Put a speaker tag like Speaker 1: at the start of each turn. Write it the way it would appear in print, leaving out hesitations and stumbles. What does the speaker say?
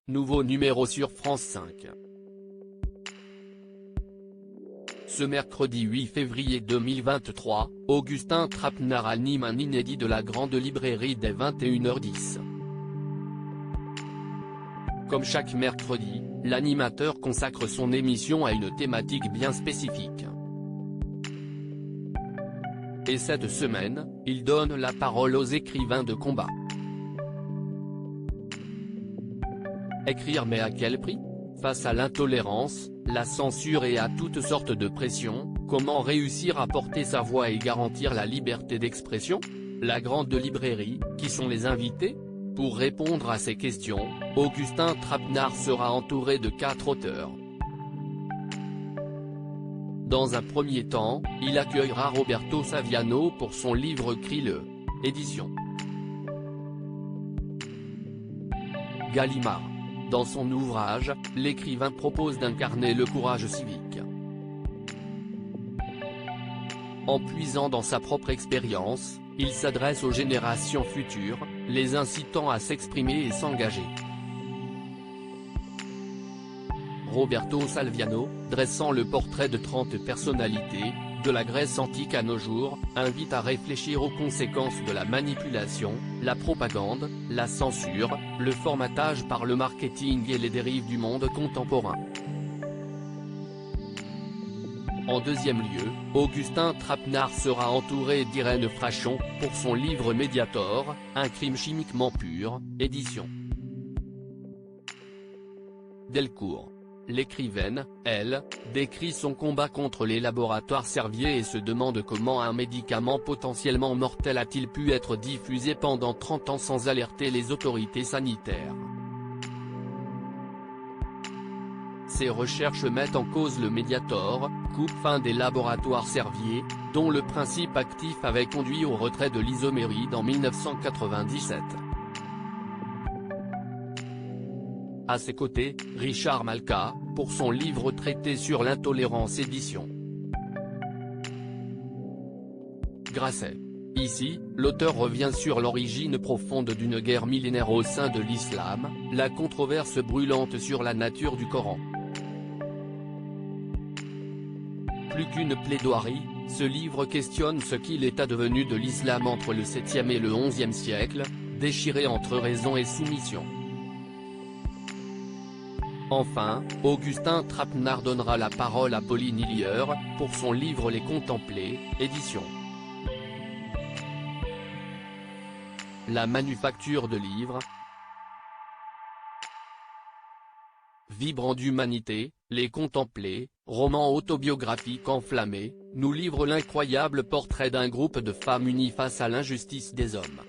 Speaker 1: nouveau numéro sur France 5. Ce mercredi 8 février 2023, Augustin Trapenard anime un inédit de la Grande Librairie dès 21h10. Comme chaque mercredi, l'animateur consacre son émission à une thématique bien spécifique. Et cette semaine, il donne la parole aux écrivains de combat. Écrire, mais à quel prix? Face à l'intolérance, la censure et à toutes sortes de pressions, comment réussir à porter sa voix et garantir la liberté d'expression? La Grande Librairie, qui sont les invités? Pour répondre à ces questions, Augustin Trapenard sera entouré de 4 auteurs. Dans un premier temps, il accueillera Roberto Saviano pour son livre Crie-le, édition Gallimard. Dans son ouvrage, l'écrivain propose d'incarner le courage civique. En puisant dans sa propre expérience, il s'adresse aux générations futures, les incitant à s'exprimer et s'engager. Roberto Saviano, dressant le portrait de 30 personnalités, de la Grèce antique à nos jours, invite à réfléchir aux conséquences de la manipulation, la propagande, la censure, le formatage par le marketing et les dérives du monde contemporain. En deuxième lieu, Augustin Trapenard sera entouré d'Irène Frachon, pour son livre Mediator, un crime chimiquement pur, édition Delcourt. L'écrivaine, elle, décrit son combat contre les laboratoires Servier et se demande comment un médicament potentiellement mortel a-t-il pu être diffusé pendant 30 ans sans alerter les autorités sanitaires. Ces recherches mettent en cause le Mediator, coupe-fin des laboratoires Servier, dont le principe actif avait conduit au retrait de l'isoméride en 1997. À ses côtés, Richard Malka, pour son livre traité sur l'intolérance édition Grasset. Ici, l'auteur revient sur l'origine profonde d'une guerre millénaire au sein de l'islam, la controverse brûlante sur la nature du Coran. Plus qu'une plaidoirie, ce livre questionne ce qu'il est advenu de l'islam entre le 7e et le 11e siècle, déchiré entre raison et soumission. Enfin, Augustin Trapenard donnera la parole à Pauline Hillier, pour son livre Les Contemplés, édition La Manufacture de livres. Vibrant d'humanité, Les Contemplés, roman autobiographique enflammé, nous livre l'incroyable portrait d'un groupe de femmes unies face à l'injustice des hommes.